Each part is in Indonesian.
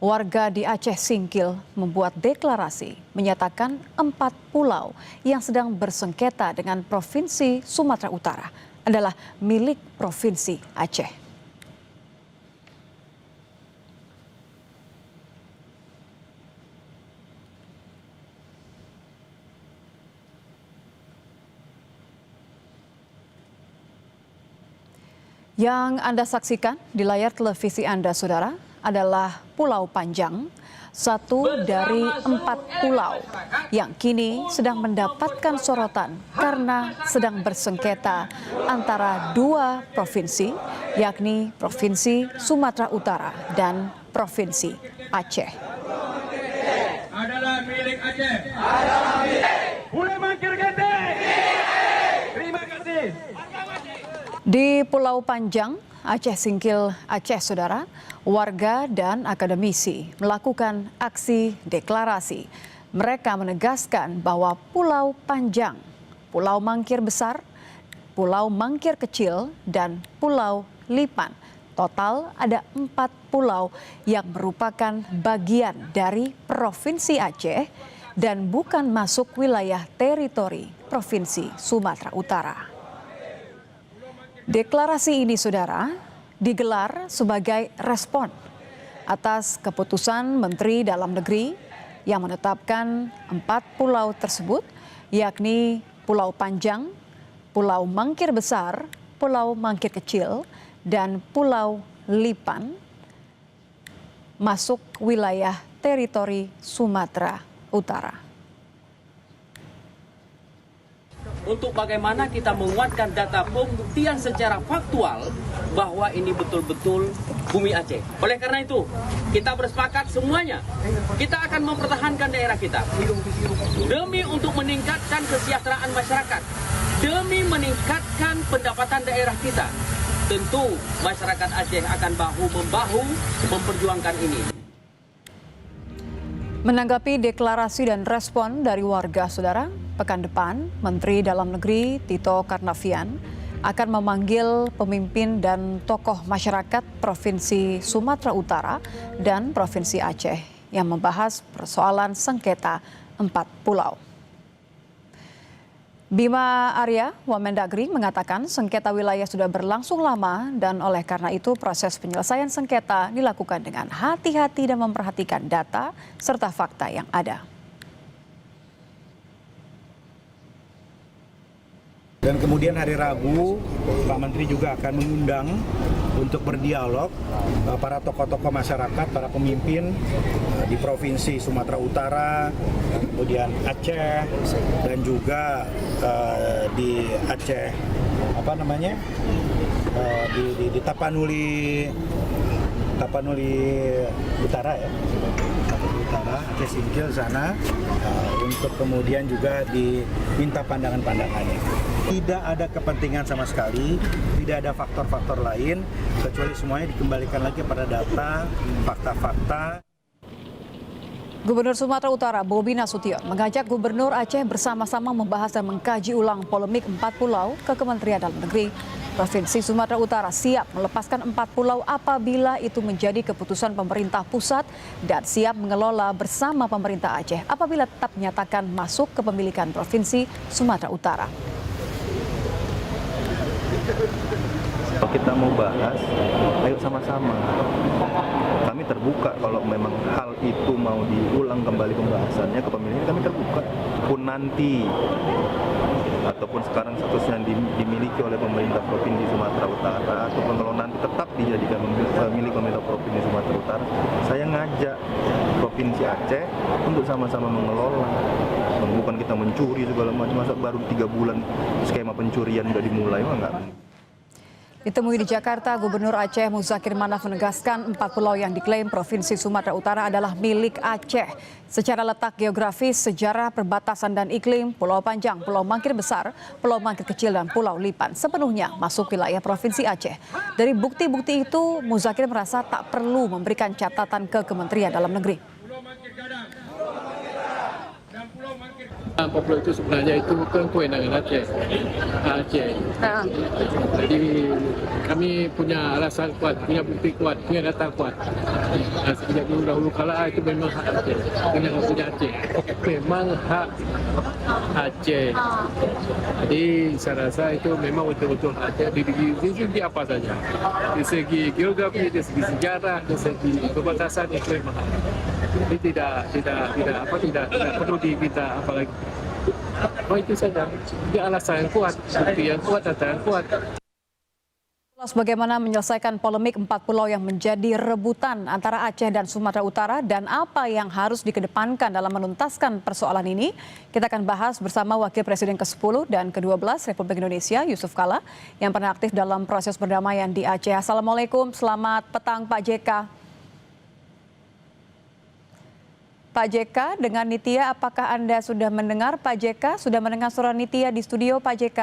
Warga di Aceh Singkil membuat deklarasi menyatakan 4 pulau yang sedang bersengketa dengan Provinsi Sumatera Utara adalah milik Provinsi Aceh. Yang Anda saksikan di layar televisi Anda, saudara, adalah Pulau Panjang, satu dari 4 pulau yang kini sedang mendapatkan sorotan karena sedang bersengketa antara 2 provinsi, yakni Provinsi Sumatera Utara dan Provinsi Aceh. Adalah milik Aceh. Adalah milik. Boleh mangkir gede. Terima kasih. Di Pulau Panjang, Aceh Singkil, Aceh, saudara, warga dan akademisi melakukan aksi deklarasi. Mereka menegaskan bahwa Pulau Panjang, Pulau Mangkir Besar, Pulau Mangkir Kecil, dan Pulau Lipan. Total ada 4 pulau yang merupakan bagian dari Provinsi Aceh dan bukan masuk wilayah teritori Provinsi Sumatera Utara. Deklarasi ini, saudara, digelar sebagai respon atas keputusan Menteri Dalam Negeri yang menetapkan 4 pulau tersebut, yakni Pulau Panjang, Pulau Mangkir Besar, Pulau Mangkir Kecil, dan Pulau Lipan masuk wilayah teritori Sumatera Utara. Untuk bagaimana kita menguatkan data pembuktian secara faktual bahwa ini betul-betul bumi Aceh. Oleh karena itu, kita bersepakat semuanya, kita akan mempertahankan daerah kita demi untuk meningkatkan kesejahteraan masyarakat, demi meningkatkan pendapatan daerah kita. Tentu masyarakat Aceh akan bahu-membahu memperjuangkan ini. Menanggapi deklarasi dan respon dari warga, saudara, pekan depan Menteri Dalam Negeri Tito Karnavian akan memanggil pemimpin dan tokoh masyarakat Provinsi Sumatera Utara dan Provinsi Aceh yang membahas persoalan sengketa 4 pulau. Bima Arya, Wamendagri, mengatakan sengketa wilayah sudah berlangsung lama dan oleh karena itu proses penyelesaian sengketa dilakukan dengan hati-hati dan memperhatikan data serta fakta yang ada. Dan kemudian hari Rabu, Pak Menteri juga akan mengundang untuk berdialog para tokoh-tokoh masyarakat, para pemimpin di Provinsi Sumatera Utara, kemudian Aceh, dan juga di Aceh, di Tapanuli Utara ya. Utara, Aceh Singkil sana, untuk kemudian juga diminta pandangan-pandangannya. Tidak ada kepentingan sama sekali, tidak ada faktor-faktor lain, kecuali semuanya dikembalikan lagi pada data, fakta-fakta. Gubernur Sumatera Utara Bobi Nasution mengajak Gubernur Aceh bersama-sama membahas dan mengkaji ulang polemik 4 pulau ke Kementerian Dalam Negeri. Provinsi Sumatera Utara siap melepaskan 4 pulau apabila itu menjadi keputusan pemerintah pusat dan siap mengelola bersama pemerintah Aceh apabila tetap menyatakan masuk kepemilikan Provinsi Sumatera Utara. Kalau kita mau bahas, ayo sama-sama. Kami terbuka kalau memang hal itu mau diulang kembali pembahasannya, kepemilikan kami terbuka. Pun nanti ataupun sekarang statusnya dimiliki oleh pemerintah Provinsi Sumatera Utara ataupun kalau nanti tetap dijadikan milik pemerintah Provinsi Sumatera Utara, saya ngajak Provinsi Aceh untuk sama-sama mengelola. Bukan kita mencuri segala macam, masa baru 3 bulan skema pencurian sudah dimulai, enggak. Ditemui di Jakarta, Gubernur Aceh Muzakir Manaf menegaskan 4 pulau yang diklaim Provinsi Sumatera Utara adalah milik Aceh. Secara letak geografis, sejarah, perbatasan dan iklim, Pulau Panjang, Pulau Mangkir Besar, Pulau Mangkir Kecil dan Pulau Lipan sepenuhnya masuk wilayah Provinsi Aceh. Dari bukti-bukti itu, Muzakir merasa tak perlu memberikan catatan ke Kementerian Dalam Negeri. Papua itu sebenarnya itu kan kewenangan Aceh. Jadi kami punya alasan kuat, punya bukti kuat, punya data kuat. Nah, sejak dulu kala itu memang hak Aceh, dengan punya Aceh. Memang hak Aceh. Jadi saya rasa itu memang betul-betul hak Aceh di segi apa saja. Di segi geografi, di segi sejarah, di segi perbatasan itu memang hak. Jadi tidak perlu diminta apa lagi. Oh itu saja. Dia alasan yang kuat, bukti yang kuat, data yang kuat. Bagaimana menyelesaikan polemik 4 pulau yang menjadi rebutan antara Aceh dan Sumatera Utara dan apa yang harus dikedepankan dalam menuntaskan persoalan ini? Kita akan bahas bersama Wakil Presiden ke-10 dan ke-12 Republik Indonesia, Yusuf Kala, yang pernah aktif dalam proses perdamaian di Aceh. Assalamualaikum, selamat petang Pak JK. Pak JK, dengan Nitya, apakah Anda sudah mendengar Pak JK? Sudah mendengar suara Nitya di studio Pak JK?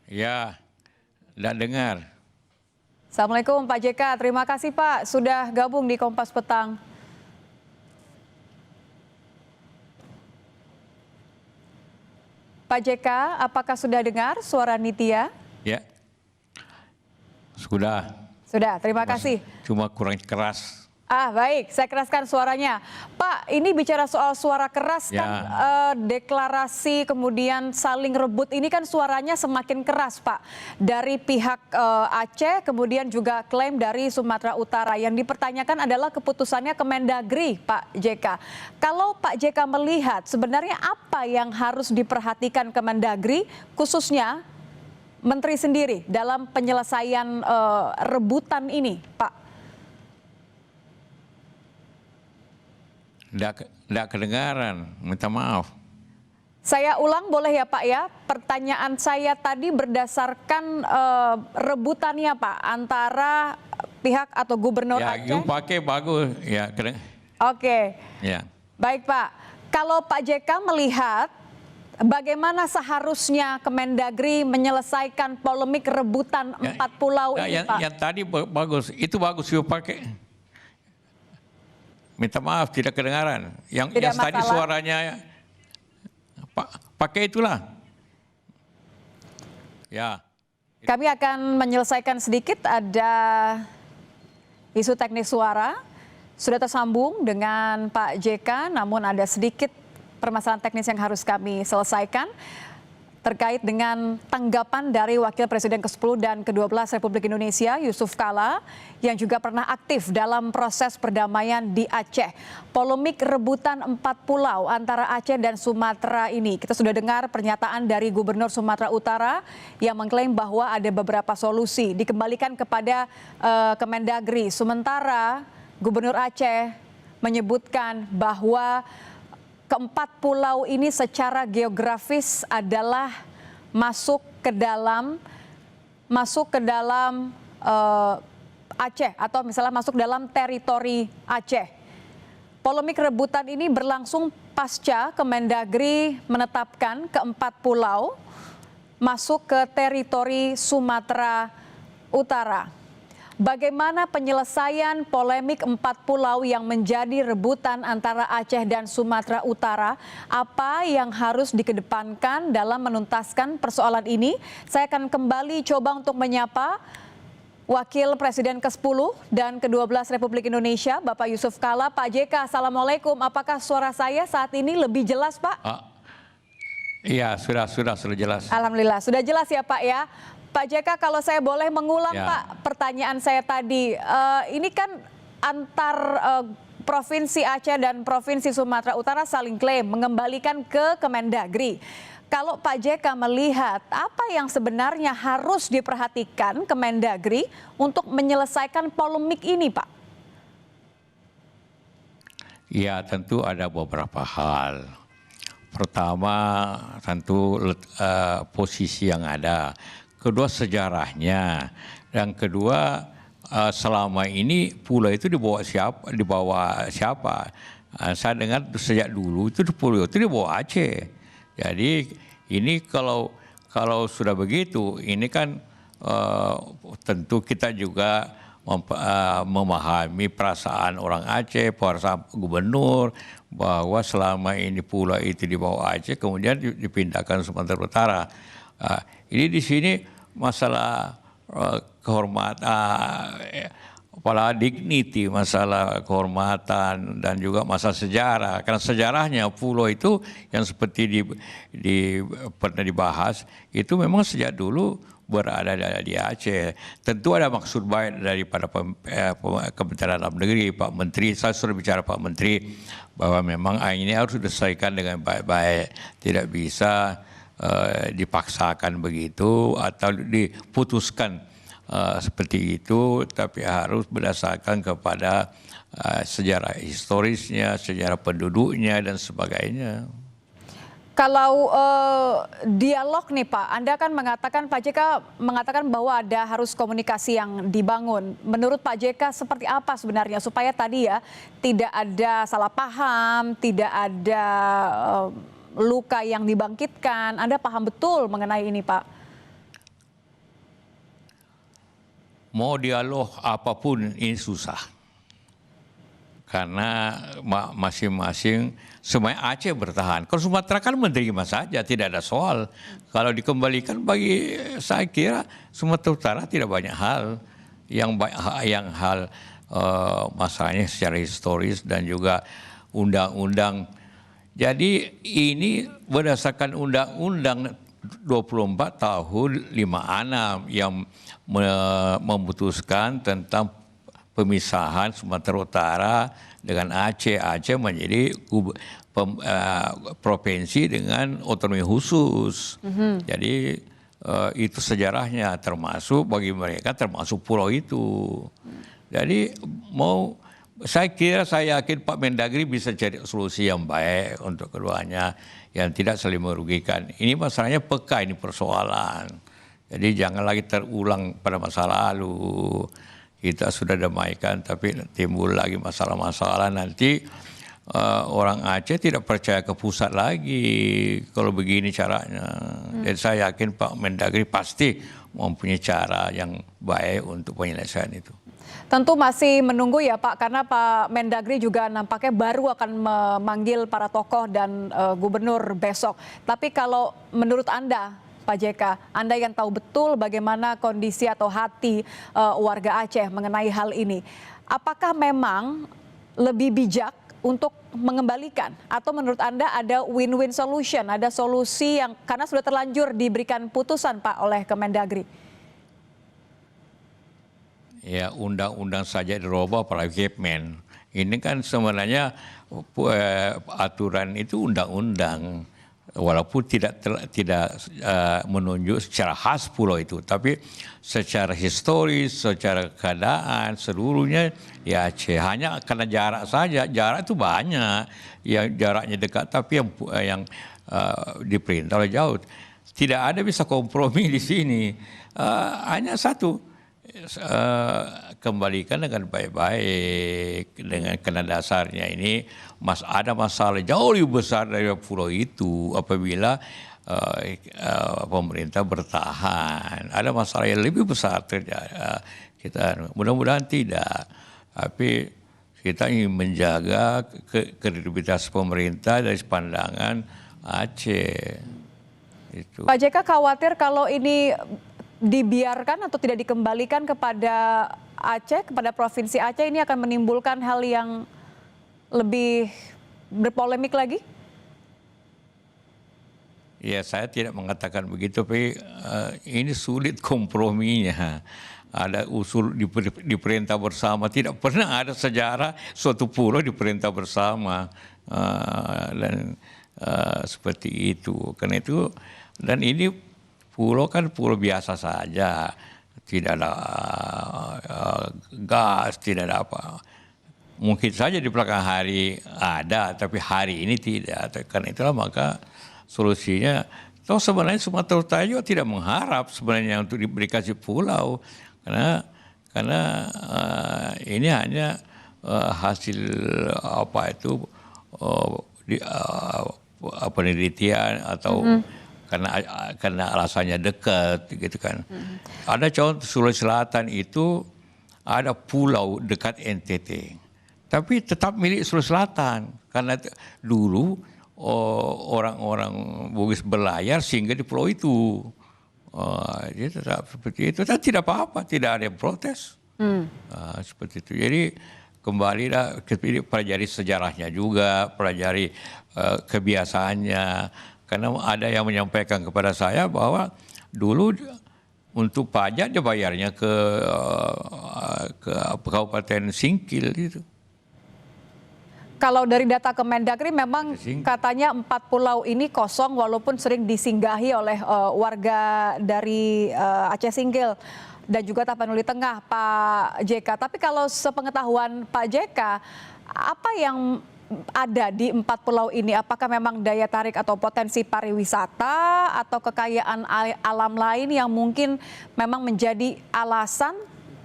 Ya, tidak dengar. Assalamualaikum Pak JK, terima kasih Pak sudah gabung di Kompas Petang. Pak JK, apakah sudah dengar suara Nitya? Ya, sudah. Sudah, terima kasih. Cuma kurang keras. Baik, saya keraskan suaranya. Pak, ini bicara soal suara keras Ya. kan, deklarasi kemudian saling rebut ini kan suaranya semakin keras Pak. Dari pihak Aceh kemudian juga klaim dari Sumatera Utara. Yang dipertanyakan adalah keputusannya Kemendagri Pak JK. Kalau Pak JK melihat sebenarnya apa yang harus diperhatikan Kemendagri khususnya Menteri sendiri dalam penyelesaian rebutan ini Pak? Tidak kedengaran, minta maaf. Saya ulang boleh ya Pak ya, pertanyaan saya tadi berdasarkan rebutannya Pak antara pihak atau Gubernur Ya, Aceh. you pakai bagus. Ya, Oke, ya. baik Pak. Kalau Pak JK melihat bagaimana seharusnya Kemendagri menyelesaikan polemik rebutan 4 pulau ini Pak? Yang tadi bagus, itu bagus you pakai. Minta maaf, tidak kedengaran. Yang tadi suaranya pakai itulah. Ya. Kami akan menyelesaikan sedikit, ada isu teknis suara. Sudah tersambung dengan Pak JK, namun ada sedikit permasalahan teknis yang harus kami selesaikan terkait dengan tanggapan dari Wakil Presiden ke-10 dan ke-12 Republik Indonesia, Yusuf Kala, yang juga pernah aktif dalam proses perdamaian di Aceh. Polemik rebutan 4 pulau antara Aceh dan Sumatera ini. Kita sudah dengar pernyataan dari Gubernur Sumatera Utara yang mengklaim bahwa ada beberapa solusi dikembalikan kepada Kemendagri. Sementara Gubernur Aceh menyebutkan bahwa keempat pulau ini secara geografis adalah masuk ke dalam Aceh atau misalnya masuk dalam teritori Aceh. Polemik rebutan ini berlangsung pasca Kemendagri menetapkan keempat pulau masuk ke teritori Sumatera Utara. Bagaimana penyelesaian polemik 4 pulau yang menjadi rebutan antara Aceh dan Sumatera Utara? Apa yang harus dikedepankan dalam menuntaskan persoalan ini? Saya akan kembali coba untuk menyapa Wakil Presiden ke-10 dan ke-12 Republik Indonesia, Bapak Yusuf Kala. Pak JK, Assalamualaikum. Apakah suara saya saat ini lebih jelas, Pak? Iya, sudah jelas. Alhamdulillah, sudah jelas ya Pak ya. Pak JK, kalau saya boleh mengulang ya, Pak pertanyaan saya tadi, ini kan antar Provinsi Aceh dan Provinsi Sumatera Utara saling klaim mengembalikan ke Kemendagri. Kalau Pak JK melihat apa yang sebenarnya harus diperhatikan Kemendagri untuk menyelesaikan polemik ini Pak? Ya, tentu ada beberapa hal. Pertama, tentu posisi yang ada. Kedua, sejarahnya. Dan kedua, selama ini pulau itu dibawa siapa? Saya dengar sejak dulu itu pulau itu dibawa Aceh. Jadi ini kalau sudah begitu, ini kan tentu kita juga memahami perasaan orang Aceh, perasaan gubernur, bahwa selama ini pulau itu di bawah Aceh, kemudian dipindahkan Sumatera Utara. Ini di sini masalah kehormatan, kepala dignity, masalah kehormatan dan juga masalah sejarah. Karena sejarahnya pulau itu yang seperti pernah dibahas itu memang sejak dulu berada di Aceh. Tentu ada maksud baik daripada Kementerian Dalam Negeri, Pak Menteri. Saya sudah bicara Pak Menteri bahwa memang ini harus diselesaikan dengan baik-baik. Tidak bisa dipaksakan begitu atau diputuskan seperti itu, tapi harus berdasarkan kepada sejarah historisnya, sejarah penduduknya dan sebagainya. Kalau dialog nih Pak, Anda kan mengatakan, Pak JK mengatakan bahwa harus komunikasi yang dibangun. Menurut Pak JK seperti apa sebenarnya supaya tadi ya tidak ada salah paham, tidak ada luka yang dibangkitkan? Anda paham betul mengenai ini Pak? Mau dialog apapun ini susah. Karena masing-masing semuanya Aceh bertahan. Kalau Sumatera kan menerima saja, tidak ada soal. Kalau dikembalikan bagi saya kira Sumatera Utara tidak banyak hal. Yang hal masalahnya secara historis dan juga undang-undang. Jadi ini berdasarkan undang-undang 24 tahun 56 yang memutuskan tentang pemisahan Sumatera Utara dengan Aceh. Aceh menjadi provinsi dengan otonomi khusus. Jadi itu sejarahnya, termasuk bagi mereka termasuk pulau itu. Jadi saya yakin Pak Mendagri bisa cari solusi yang baik untuk keduanya yang tidak saling merugikan. Ini masalahnya peka, ini persoalan. Jadi jangan lagi terulang pada masa lalu. Kita sudah damaikan, tapi timbul lagi masalah-masalah. Nanti orang Aceh tidak percaya ke pusat lagi kalau begini caranya. Dan saya yakin Pak Mendagri pasti mempunyai cara yang baik untuk penyelesaian itu. Tentu masih menunggu ya Pak, karena Pak Mendagri juga nampaknya baru akan memanggil para tokoh dan gubernur besok. Tapi kalau menurut Anda, Pak JK, Anda yang tahu betul bagaimana kondisi atau hati warga Aceh mengenai hal ini, apakah memang lebih bijak untuk mengembalikan atau menurut Anda ada win-win solution, ada solusi yang karena sudah terlanjur diberikan putusan Pak oleh Kemendagri? Ya, undang-undang saja dirubah apalagi Kepmen. Ini kan sebenarnya aturan itu undang-undang. Walaupun tidak menunjuk secara khas pulau itu, tapi secara historis, secara keadaan seluruhnya ya Aceh. Hanya karena jarak saja, jarak itu banyak, yang jaraknya dekat, tapi yang diperintah oleh jauh. Tidak ada bisa kompromi di sini. Hanya satu, kembalikan dengan baik-baik, dengan karena dasarnya ini ada masalah jauh lebih besar dari pulau itu apabila pemerintah bertahan. Ada masalah yang lebih besar terjadi. Kita mudah-mudahan tidak, tapi kita ingin menjaga kredibilitas pemerintah dari pandangan Aceh. Itu. Pak JK khawatir kalau ini dibiarkan atau tidak dikembalikan kepada Aceh, kepada Provinsi Aceh, ini akan menimbulkan hal yang lebih berpolemik lagi? Ya, saya tidak mengatakan begitu, tapi ini sulit komprominya. Ada usul diperintah bersama, tidak pernah ada sejarah suatu pulau diperintah bersama dan seperti itu. Karena itu, dan ini pulau kan pulau biasa saja, tidak ada gas, tidak ada apa. Mungkin saja di belakang hari ada, tapi hari ini tidak. Karena itulah maka solusinya, toh sebenarnya Sumatera Utara juga tidak mengharap sebenarnya untuk dikasih pulau, karena ini hanya hasil penelitian atau karena alasannya dekat gitu kan. Ada contoh Sulawesi Selatan itu ada pulau dekat NTT, tapi tetap milik Sulawesi Selatan karena dulu orang-orang Bugis berlayar singgah di pulau itu. Dia tetap seperti itu, dan tidak apa-apa, tidak ada yang protes. Seperti itu. Jadi kembalilah pelajari sejarahnya juga, pelajari kebiasaannya. Karena ada yang menyampaikan kepada saya bahwa dulu untuk pajak dia bayarnya ke Kabupaten Singkil gitu. Kalau dari data Kemendagri memang katanya 4 pulau ini kosong walaupun sering disinggahi oleh warga dari Aceh Singkil dan juga Tapanuli Tengah, Pak JK. Tapi kalau sepengetahuan Pak JK, apa yang ada di 4 pulau ini? Apakah memang daya tarik atau potensi pariwisata atau kekayaan alam lain yang mungkin memang menjadi alasan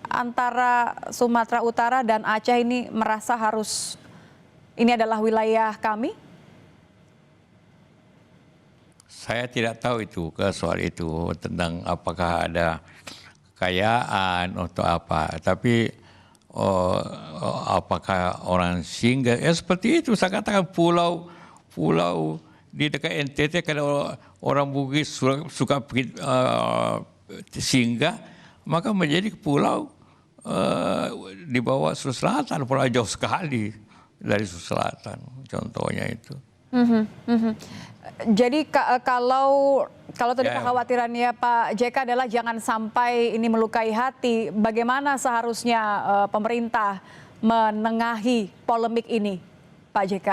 antara Sumatera Utara dan Aceh ini merasa harus ini adalah wilayah kami? Saya tidak tahu itu soal itu tentang apakah ada kekayaan atau apa. Tapi apakah orang singgah? Ya seperti itu saya katakan pulau di dekat NTT kalau orang Bugis suka singgah maka menjadi pulau di bawah Sulawesi Selatan, pulau jauh sekali dari Sulawesi Selatan, contohnya itu. Jadi kalau tadi kekhawatirannya Pak JK adalah jangan sampai ini melukai hati, bagaimana seharusnya pemerintah menengahi polemik ini, Pak JK?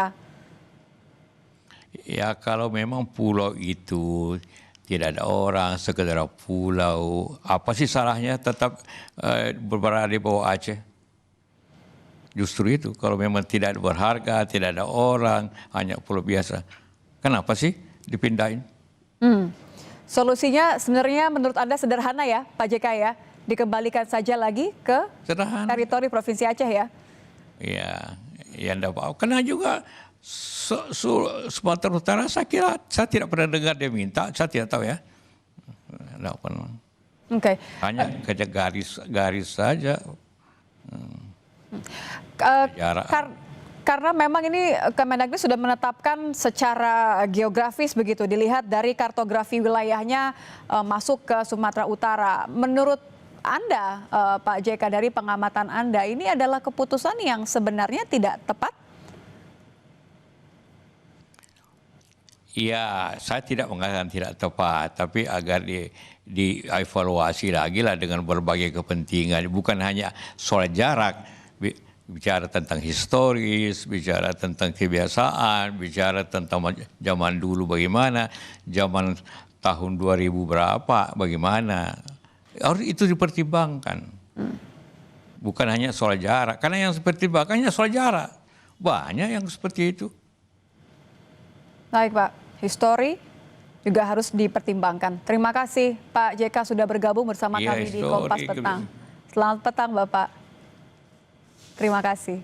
Ya kalau memang pulau itu tidak ada orang, sekedar pulau, apa sih salahnya tetap berada di bawah Aceh? Justru itu, kalau memang tidak berharga, tidak ada orang, hanya pulau biasa. Kenapa sih dipindahin? Solusinya sebenarnya menurut Anda sederhana ya, Pak JK ya? Dikembalikan saja lagi ke teritori Provinsi Aceh ya? Iya, ya enggak apa-apa. Karena juga Sumatera Utara saya tidak pernah dengar dia minta, saya tidak tahu ya. Enggak pernah. Oke. Hanya kerja garis saja. Karena memang ini Kemendagri sudah menetapkan secara geografis begitu, dilihat dari kartografi wilayahnya masuk ke Sumatera Utara. Menurut Anda, Pak JK, dari pengamatan Anda, ini adalah keputusan yang sebenarnya tidak tepat? Iya, saya tidak mengatakan tidak tepat, tapi agar dievaluasi lagi lah dengan berbagai kepentingan. Bukan hanya soal jarak, bicara tentang historis, bicara tentang kebiasaan, bicara tentang zaman dulu bagaimana, zaman tahun 2000 berapa, bagaimana. Harus itu dipertimbangkan. Bukan hanya soal jarak, karena yang dipertimbangkannya soal jarak. Banyak yang seperti itu. Baik Pak, histori juga harus dipertimbangkan. Terima kasih Pak JK sudah bergabung bersama kami di Kompas Petang. Selamat petang Bapak. Terima kasih.